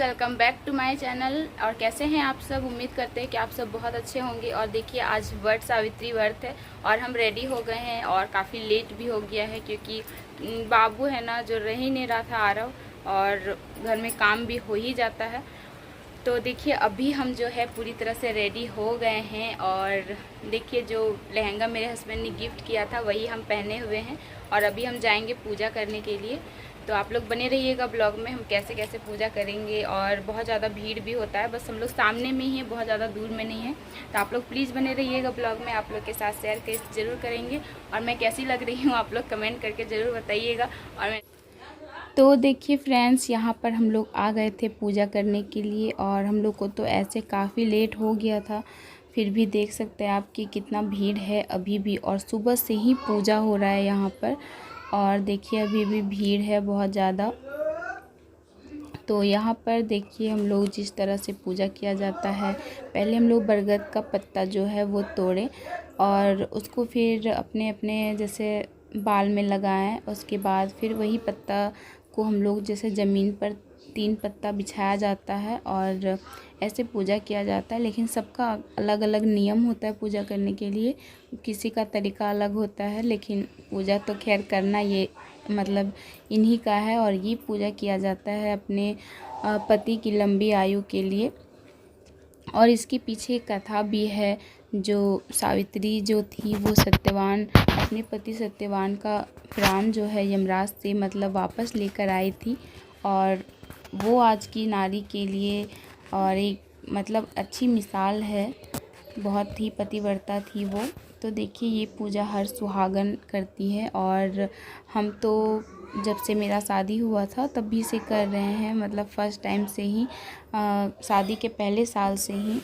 Welcome back to my channel. और कैसे हैं आप सब? उम्मीद करते हैं कि आप सब बहुत अच्छे होंगे। और देखिए आज वट सावित्री व्रत है और हम रेडी हो गए हैं और काफ़ी लेट भी हो गया है क्योंकि बाबू है ना जो रह ही नहीं रहा था आरव, और घर में काम भी हो ही जाता है। तो देखिए अभी हम जो है पूरी तरह से रेडी हो गए हैं और देखिए जो लहंगा मेरे हस्बैंड ने गिफ्ट किया था वही हम पहने हुए हैं और अभी हम जाएंगे पूजा करने के लिए। तो आप लोग बने रहिएगा ब्लॉग में, हम कैसे कैसे पूजा करेंगे। और बहुत ज़्यादा भीड़ भी होता है, बस हम लोग सामने में ही हैं, बहुत ज़्यादा दूर में नहीं है। तो आप लोग प्लीज़ बने रहिएगा ब्लॉग में, आप लोग के साथ शेयर ज़रूर करेंगे। और मैं कैसी लग रही हूँ आप लोग कमेंट करके ज़रूर बताइएगा। और मैं तो देखिए फ्रेंड्स, यहाँ पर हम लोग आ गए थे पूजा करने के लिए और हम लोग को तो ऐसे काफ़ी लेट हो गया था। फिर भी देख सकते हैं आप कि कितना भीड़ है अभी भी, और सुबह से ही पूजा हो रहा है यहाँ पर। और देखिए अभी भी भीड़ है बहुत ज़्यादा। तो यहाँ पर देखिए हम लोग जिस तरह से पूजा किया जाता है, पहले हम लोग बरगद का पत्ता जो है वो तोड़ें और उसको फिर अपने अपने जैसे बाल में लगाएं। उसके बाद फिर वही पत्ता को हम लोग जैसे ज़मीन पर 3 पत्ता बिछाया जाता है और ऐसे पूजा किया जाता है। लेकिन सबका अलग अलग नियम होता है पूजा करने के लिए, किसी का तरीका अलग होता है। लेकिन पूजा तो खैर करना ये मतलब इन्हीं का है और ये पूजा किया जाता है अपने पति की लंबी आयु के लिए। और इसके पीछे एक कथा भी है। जो सावित्री जो थी वो सत्यवान, अपने पति सत्यवान का प्राण जो है यमराज से मतलब वापस लेकर आई थी, और वो आज की नारी के लिए और एक मतलब अच्छी मिसाल है। बहुत ही पतिव्रता थी वो। तो देखिए ये पूजा हर सुहागन करती है और हम तो जब से मेरा शादी हुआ था तभी से कर रहे हैं, मतलब फ़र्स्ट टाइम से ही, शादी के पहले साल से ही।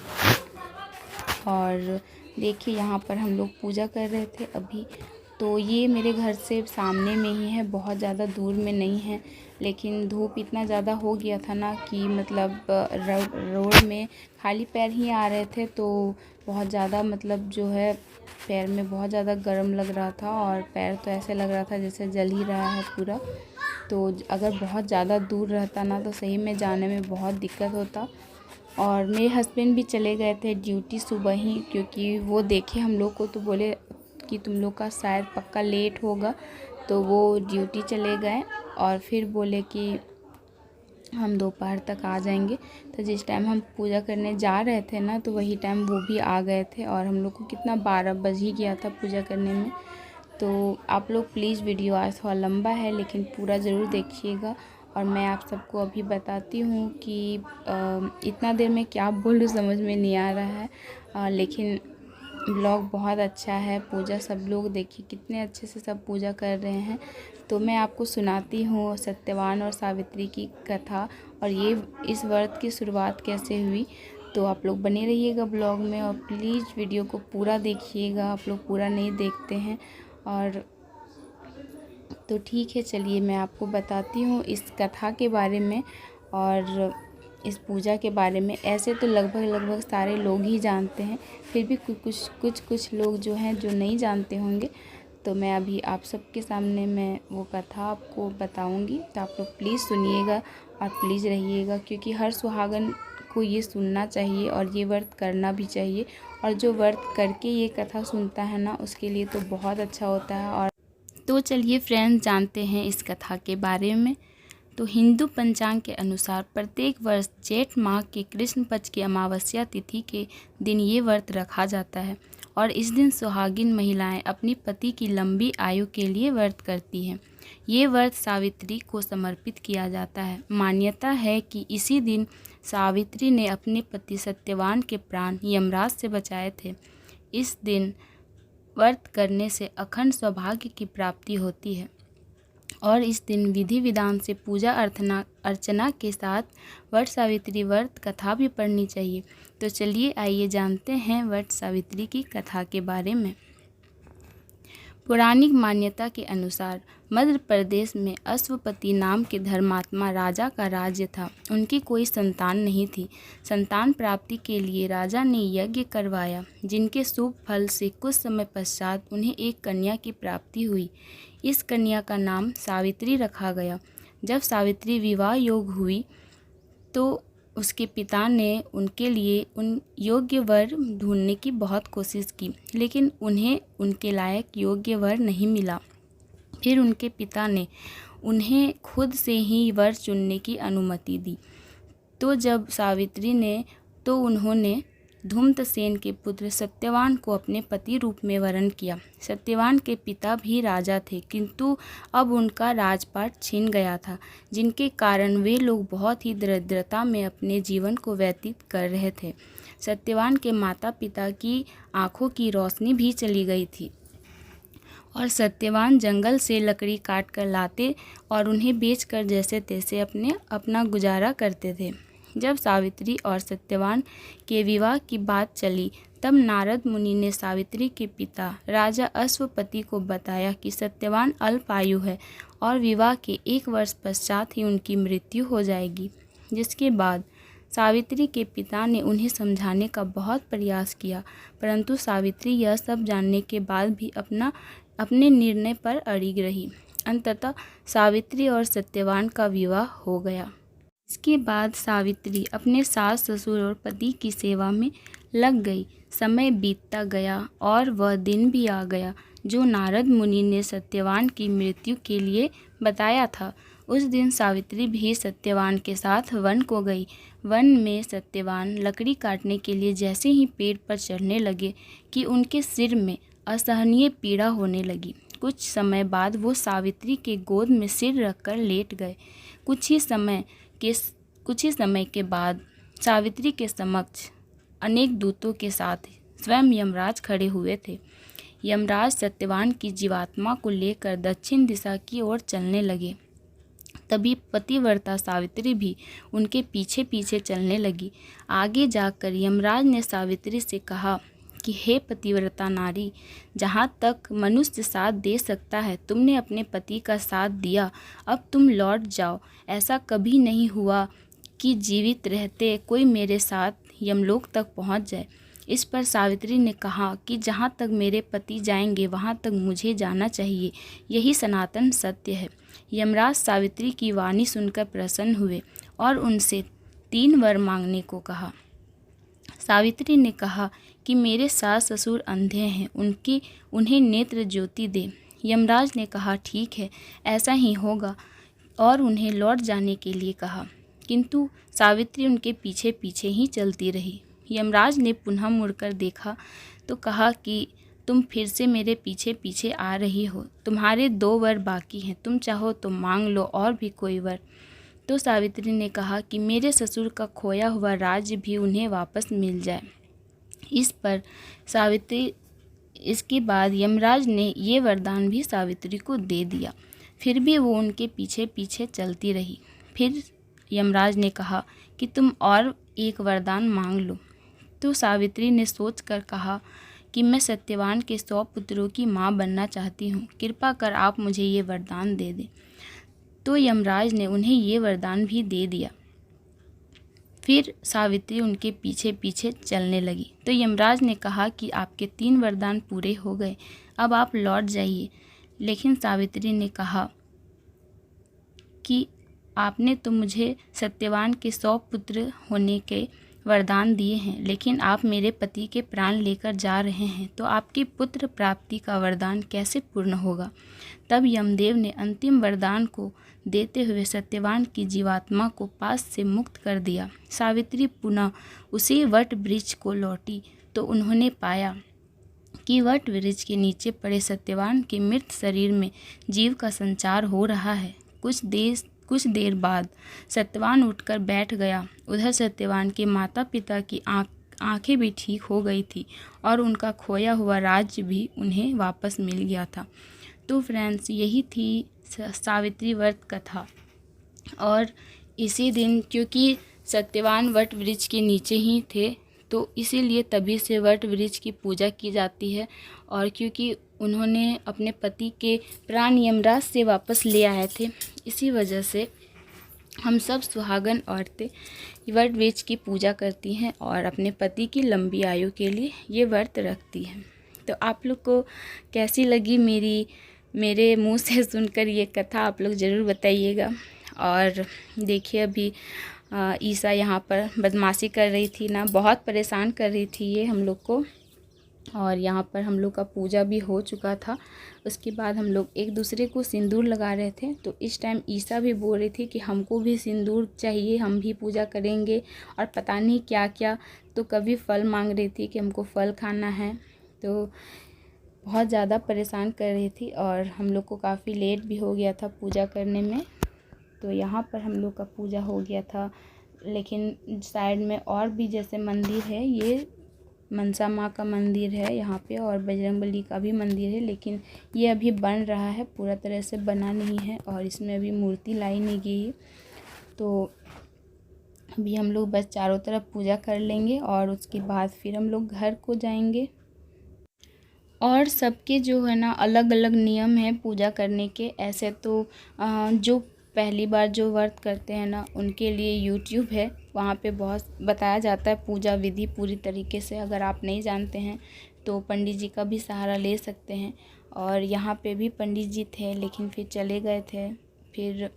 और देखिए यहाँ पर हम लोग पूजा कर रहे थे अभी। तो ये मेरे घर से सामने में ही है, बहुत ज़्यादा दूर में नहीं है। लेकिन धूप इतना ज़्यादा हो गया था ना कि मतलब रोड में खाली पैर ही आ रहे थे, तो बहुत ज़्यादा मतलब जो है पैर में बहुत ज़्यादा गर्म लग रहा था और पैर तो ऐसे लग रहा था जैसे जल ही रहा है पूरा। तो अगर बहुत ज़्यादा दूर रहता ना तो सही में जाने में बहुत दिक्कत होता। और मेरे हस्बैंड भी चले गए थे ड्यूटी सुबह ही, क्योंकि वो देखे हम लोग को तो बोले कि तुम लोग का शायद पक्का लेट होगा, तो वो ड्यूटी चले गए और फिर बोले कि हम दोपहर तक आ जाएंगे। तो जिस टाइम हम पूजा करने जा रहे थे ना तो वही टाइम वो भी आ गए थे और हम लोग को कितना 12 बज ही गया था पूजा करने में। तो आप लोग प्लीज़, वीडियो आज थोड़ा लंबा है लेकिन पूरा ज़रूर देखिएगा। और मैं आप सबको अभी बताती हूँ कि इतना देर में क्या बोल रही समझ में नहीं आ रहा है, लेकिन ब्लॉग बहुत अच्छा है। पूजा सब लोग देखिए कितने अच्छे से सब पूजा कर रहे हैं। तो मैं आपको सुनाती हूँ सत्यवान और सावित्री की कथा और ये इस व्रत की शुरुआत कैसे हुई। तो आप लोग बने रहिएगा ब्लॉग में और प्लीज़ वीडियो को पूरा देखिएगा, आप लोग पूरा नहीं देखते हैं। और तो ठीक है, चलिए मैं आपको बताती हूँ इस कथा के बारे में और इस पूजा के बारे में। ऐसे तो लगभग सारे लोग ही जानते हैं, फिर भी कुछ लोग जो हैं जो नहीं जानते होंगे। तो मैं अभी आप सबके सामने मैं वो कथा आपको बताऊंगी, तो आप लोग प्लीज़ सुनिएगा और प्लीज़ रहिएगा, क्योंकि हर सुहागन को ये सुनना चाहिए और ये व्रत करना भी चाहिए। और जो व्रत करके ये कथा सुनता है ना उसके लिए तो बहुत अच्छा होता है। और तो चलिए फ्रेंड्स जानते हैं इस कथा के बारे में। तो हिंदू पंचांग के अनुसार प्रत्येक वर्ष जेठ माह के कृष्ण पक्ष की अमावस्या तिथि के दिन ये व्रत रखा जाता है और इस दिन सुहागिन महिलाएं अपनी पति की लंबी आयु के लिए व्रत करती हैं। ये व्रत सावित्री को समर्पित किया जाता है। मान्यता है कि इसी दिन सावित्री ने अपने पति सत्यवान के प्राण यमराज से बचाए थे। इस दिन व्रत करने से अखंड सौभाग्य की प्राप्ति होती है और इस दिन विधि विधान से पूजा अर्चना के साथ वट सावित्री व्रत कथा भी पढ़नी चाहिए। तो चलिए आइए जानते हैं वट सावित्री की कथा के बारे में। पौराणिक मान्यता के अनुसार मध्य प्रदेश में अश्वपति नाम के धर्मात्मा राजा का राज्य था। उनकी कोई संतान नहीं थी। संतान प्राप्ति के लिए राजा ने यज्ञ करवाया, जिनके शुभ फल से कुछ समय पश्चात उन्हें एक कन्या की प्राप्ति हुई। इस कन्या का नाम सावित्री रखा गया। जब सावित्री विवाह योग्य हुई तो उसके पिता ने उनके लिए उन योग्य वर ढूंढने की बहुत कोशिश की, लेकिन उन्हें उनके लायक योग्य वर नहीं मिला। फिर उनके पिता ने उन्हें खुद से ही वर चुनने की अनुमति दी। तो जब सावित्री ने तो उन्होंने धूम्रसेन के पुत्र सत्यवान को अपने पति रूप में वरण किया। सत्यवान के पिता भी राजा थे, किंतु अब उनका राजपाट छिन गया था, जिनके कारण वे लोग बहुत ही दरिद्रता में अपने जीवन को व्यतीत कर रहे थे। सत्यवान के माता पिता की आंखों की रोशनी भी चली गई थी और सत्यवान जंगल से लकड़ी काट कर लाते और उन्हें बेचकर जैसे तैसे अपना गुजारा करते थे। जब सावित्री और सत्यवान के विवाह की बात चली, तब नारद मुनि ने सावित्री के पिता राजा अश्वपति को बताया कि सत्यवान अल्पायु है और विवाह के 1 वर्ष पश्चात ही उनकी मृत्यु हो जाएगी। जिसके बाद सावित्री के पिता ने उन्हें समझाने का बहुत प्रयास किया, परंतु सावित्री यह सब जानने के बाद भी अपने निर्णय पर अड़िग रही। अंततः सावित्री और सत्यवान का विवाह हो गया। इसके बाद सावित्री अपने सास ससुर और पति की सेवा में लग गई। समय बीतता गया और वह दिन भी आ गया जो नारद मुनि ने सत्यवान की मृत्यु के लिए बताया था। उस दिन सावित्री भी सत्यवान के साथ वन को गई। वन में सत्यवान लकड़ी काटने के लिए जैसे ही पेड़ पर चढ़ने लगे कि उनके सिर में असहनीय पीड़ा होने लगी। कुछ समय बाद वो सावित्री के गोद में सिर रखकर लेट गए। कुछ ही समय के बाद सावित्री के समक्ष अनेक दूतों के साथ स्वयं यमराज खड़े हुए थे। यमराज सत्यवान की जीवात्मा को लेकर दक्षिण दिशा की ओर चलने लगे। तभी पतिव्रता सावित्री भी उनके पीछे पीछे चलने लगी। आगे जाकर यमराज ने सावित्री से कहा कि हे पतिव्रता नारी, जहाँ तक मनुष्य साथ दे सकता है तुमने अपने पति का साथ दिया, अब तुम लौट जाओ। ऐसा कभी नहीं हुआ कि जीवित रहते कोई मेरे साथ यमलोक तक पहुँच जाए। इस पर सावित्री ने कहा कि जहाँ तक मेरे पति जाएंगे वहाँ तक मुझे जाना चाहिए, यही सनातन सत्य है। यमराज सावित्री की वाणी सुनकर प्रसन्न हुए और उनसे 3 वर मांगने को कहा। सावित्री ने कहा कि मेरे सास ससुर अंधे हैं, उन्हें नेत्र ज्योति दे। यमराज ने कहा ठीक है, ऐसा ही होगा, और उन्हें लौट जाने के लिए कहा, किंतु सावित्री उनके पीछे पीछे ही चलती रही। यमराज ने पुनः मुड़कर देखा तो कहा कि तुम फिर से मेरे पीछे पीछे आ रही हो, तुम्हारे 2 वर बाकी हैं, तुम चाहो तो मांग लो और भी कोई वर। तो सावित्री ने कहा कि मेरे ससुर का खोया हुआ राज्य भी उन्हें वापस मिल जाए। इसके बाद यमराज ने ये वरदान भी सावित्री को दे दिया। फिर भी वो उनके पीछे पीछे चलती रही। फिर यमराज ने कहा कि तुम और एक वरदान मांग लो। तो सावित्री ने सोचकर कहा कि मैं सत्यवान के 100 पुत्रों की माँ बनना चाहती हूँ, कृपा कर आप मुझे ये वरदान दे दें। तो यमराज ने उन्हें ये वरदान भी दे दिया। फिर सावित्री उनके पीछे पीछे चलने लगी। तो यमराज ने कहा कि आपके 3 वरदान पूरे हो गए, अब आप लौट जाइए। लेकिन सावित्री ने कहा कि आपने तो मुझे सत्यवान के 100 पुत्र होने के वरदान दिए हैं, लेकिन आप मेरे पति के प्राण लेकर जा रहे हैं, तो आपकी पुत्र प्राप्ति का वरदान कैसे पूर्ण होगा। तब यमदेव ने अंतिम वरदान को देते हुए सत्यवान की जीवात्मा को पास से मुक्त कर दिया। सावित्री पुनः उसी वट वृक्ष को लौटी तो उन्होंने पाया कि वट वृक्ष के नीचे पड़े सत्यवान के मृत शरीर में जीव का संचार हो रहा है। कुछ देर बाद सत्यवान उठकर बैठ गया। उधर सत्यवान के माता पिता की आंखें भी ठीक हो गई थी और उनका खोया हुआ राज्य भी उन्हें वापस मिल गया था। तो फ्रेंड्स, यही थी सावित्री व्रत कथा। और इसी दिन क्योंकि सत्यवान वट वृक्ष के नीचे ही थे, तो इसीलिए तभी से वट वृक्ष की पूजा की जाती है। और क्योंकि उन्होंने अपने पति के प्राण यमराज से वापस ले आए थे, इसी वजह से हम सब सुहागन औरतें वट वृक्ष की पूजा करती हैं और अपने पति की लंबी आयु के लिए ये व्रत रखती हैं। तो आप लोग को कैसी लगी मेरे मुंह से सुनकर ये कथा, आप लोग ज़रूर बताइएगा। और देखिए, अभी ईसा यहाँ पर बदमाशी कर रही थी ना, बहुत परेशान कर रही थी ये हम लोग को। और यहाँ पर हम लोग का पूजा भी हो चुका था। उसके बाद हम लोग एक दूसरे को सिंदूर लगा रहे थे। तो इस टाइम ईसा भी बोल रही थी कि हमको भी सिंदूर चाहिए, हम भी पूजा करेंगे, और पता नहीं क्या क्या। तो कभी फल मांग रही थी कि हमको फल खाना है। तो बहुत ज़्यादा परेशान कर रही थी और हम लोग को काफ़ी लेट भी हो गया था पूजा करने में। तो यहाँ पर हम लोग का पूजा हो गया था। लेकिन साइड में और भी जैसे मंदिर है, ये मनसा माँ का मंदिर है यहाँ पे, और बजरंगबली का भी मंदिर है, लेकिन ये अभी बन रहा है, पूरा तरह से बना नहीं है और इसमें अभी मूर्ति लाई नहीं गई। तो अभी हम लोग बस चारों तरफ पूजा कर लेंगे और उसके बाद फिर हम लोग घर को जाएंगे। और सबके जो है ना अलग अलग नियम है पूजा करने के। ऐसे तो जो पहली बार जो व्रत करते हैं ना, उनके लिए यूट्यूब है, वहाँ पे बहुत बताया जाता है पूजा विधि पूरी तरीके से। अगर आप नहीं जानते हैं तो पंडित जी का भी सहारा ले सकते हैं। और यहाँ पे भी पंडित जी थे, लेकिन फिर चले गए थे। फिर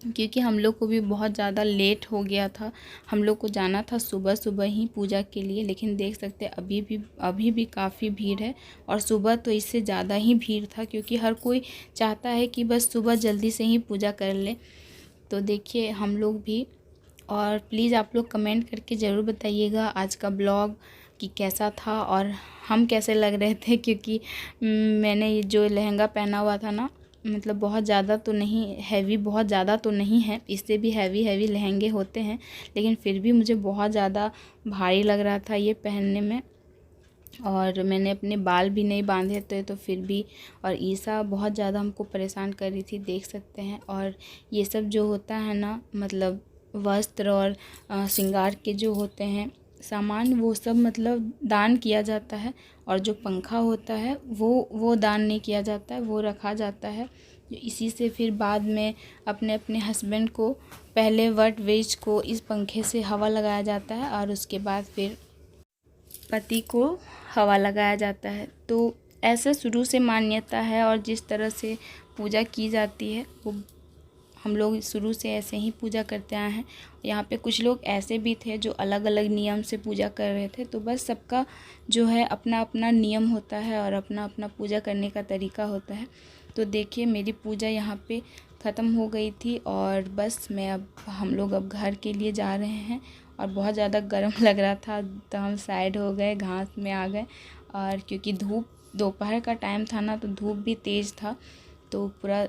क्योंकि हम लोग को भी बहुत ज़्यादा लेट हो गया था, हम लोग को जाना था सुबह सुबह ही पूजा के लिए। लेकिन देख सकते हैं अभी भी काफ़ी भीड़ है, और सुबह तो इससे ज़्यादा ही भीड़ था, क्योंकि हर कोई चाहता है कि बस सुबह जल्दी से ही पूजा कर ले। तो देखिए हम लोग भी। और प्लीज़ आप लोग कमेंट करके ज़रूर बताइएगा आज का ब्लॉग कि कैसा था और हम कैसे लग रहे थे। क्योंकि मैंने ये जो लहंगा पहना हुआ था ना, मतलब बहुत ज़्यादा तो नहीं हैवी, बहुत ज़्यादा तो नहीं है, इससे भी हैवी लहंगे होते हैं, लेकिन फिर भी मुझे बहुत ज़्यादा भारी लग रहा था ये पहनने में। और मैंने अपने बाल भी नहीं बांधे थे तो फिर भी। और ईसा बहुत ज़्यादा हमको परेशान कर रही थी, देख सकते हैं। और ये सब जो होता है ना, मतलब वस्त्र और श्रृंगार के जो होते हैं सामान, वो सब मतलब दान किया जाता है। और जो पंखा होता है वो दान नहीं किया जाता है, वो रखा जाता है। इसी से फिर बाद में अपने हस्बैंड को, पहले वट वेज को इस पंखे से हवा लगाया जाता है, और उसके बाद फिर पति को हवा लगाया जाता है। तो ऐसा शुरू से मान्यता है, और जिस तरह से पूजा की जाती है वो हम लोग शुरू से ऐसे ही पूजा करते आए हैं। यहाँ पे कुछ लोग ऐसे भी थे जो अलग अलग नियम से पूजा कर रहे थे। तो बस सबका जो है अपना अपना नियम होता है और अपना अपना पूजा करने का तरीका होता है। तो देखिए मेरी पूजा यहाँ पे ख़त्म हो गई थी, और बस हम लोग अब घर के लिए जा रहे हैं। और बहुत ज़्यादा गर्म लग रहा था, तो हम साइड हो गए, घास में आ गए। और क्योंकि धूप दोपहर का टाइम था ना, तो धूप भी तेज़ था, तो पूरा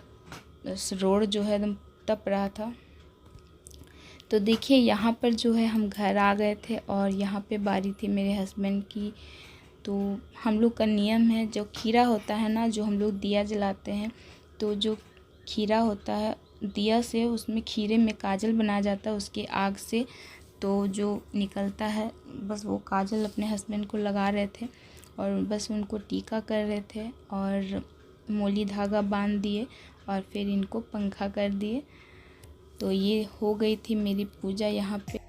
रोड जो है एकदम तप रहा था। तो देखिए यहाँ पर जो है हम घर आ गए थे, और यहाँ पे बारी थी मेरे हस्बैंड की। तो हम लोग का नियम है, जो खीरा होता है ना, जो हम लोग दिया जलाते हैं, तो जो खीरा होता है दिया से, उसमें खीरे में काजल बनाया जाता है उसके आग से। तो जो निकलता है बस वो काजल अपने हस्बैंड को लगा रहे थे, और बस उनको टीका कर रहे थे, और मोली धागा बांध दिए, और फिर इनको पंखा कर दिए। तो ये हो गई थी मेरी पूजा यहाँ पे।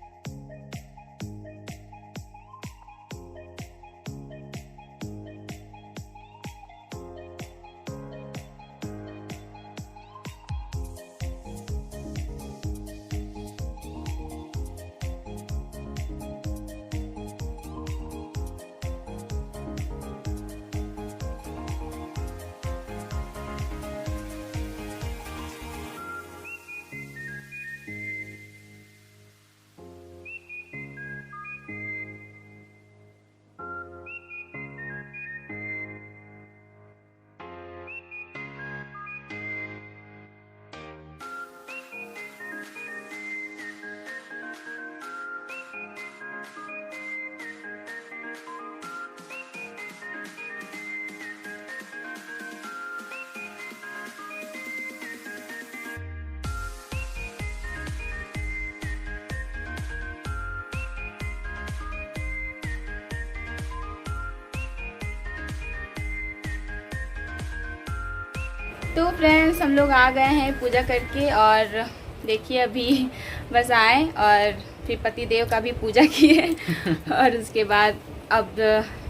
तो फ्रेंड्स हम लोग आ गए हैं पूजा करके, और देखिए अभी बस आए और फिर पति देव का भी पूजा किए और उसके बाद अब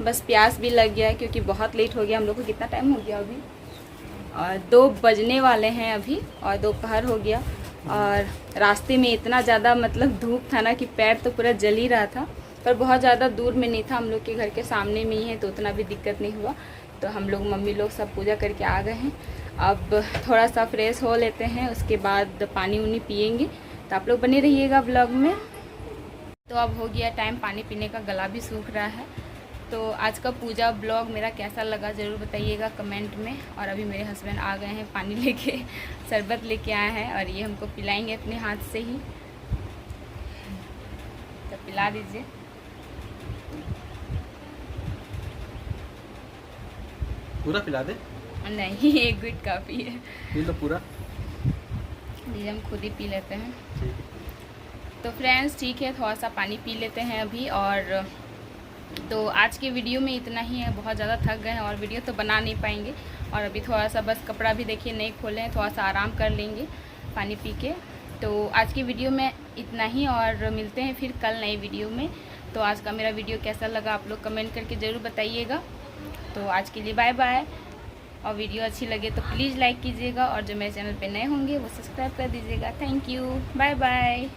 बस प्यास भी लग गया है, क्योंकि बहुत लेट हो गया हम लोग को। कितना टाइम हो गया अभी, और 2 बजने वाले हैं अभी, और दोपहर हो गया। और रास्ते में इतना ज़्यादा मतलब धूप था ना कि पैर तो पूरा जल ही रहा था, पर बहुत ज़्यादा दूर में नहीं था, हम लोग के घर के सामने में ही है, तो उतना भी दिक्कत नहीं हुआ। तो हम लोग मम्मी लोग सब पूजा करके आ गए हैं। अब थोड़ा सा फ्रेश हो लेते हैं, उसके बाद पानी उनी पियेंगे। तो आप लोग बने रहिएगा ब्लॉग में। तो अब हो गया टाइम पानी पीने का, गला भी सूख रहा है। तो आज का पूजा ब्लॉग मेरा कैसा लगा ज़रूर बताइएगा कमेंट में। और अभी मेरे हस्बैंड आ गए हैं पानी लेके, शरबत लेके आए हैं और ये हमको पिलाएंगे अपने हाथ से ही। तो पिला दीजिए। पूरा पिला दे? नहीं, एक गुट काफ़ी है। ये तो पूरा ये हम खुद ही पी लेते हैं। ठीक है। तो फ्रेंड्स ठीक है, थोड़ा सा पानी पी लेते हैं अभी। और तो आज के वीडियो में इतना ही है, बहुत ज़्यादा थक गए हैं और वीडियो तो बना नहीं पाएंगे। और अभी थोड़ा सा बस कपड़ा भी देखिए नहीं खोले हैं, थोड़ा सा आराम कर लेंगे पानी पी के। तो आज की वीडियो में इतना ही और मिलते हैं फिर कल नई वीडियो में। तो आज का मेरा वीडियो कैसा लगा आप लोग कमेंट करके ज़रूर बताइएगा। तो आज के लिए बाय बाय। और वीडियो अच्छी लगे तो प्लीज़ लाइक कीजिएगा और जो मेरे चैनल पे नए होंगे वो सब्सक्राइब कर दीजिएगा। Thank you, bye bye.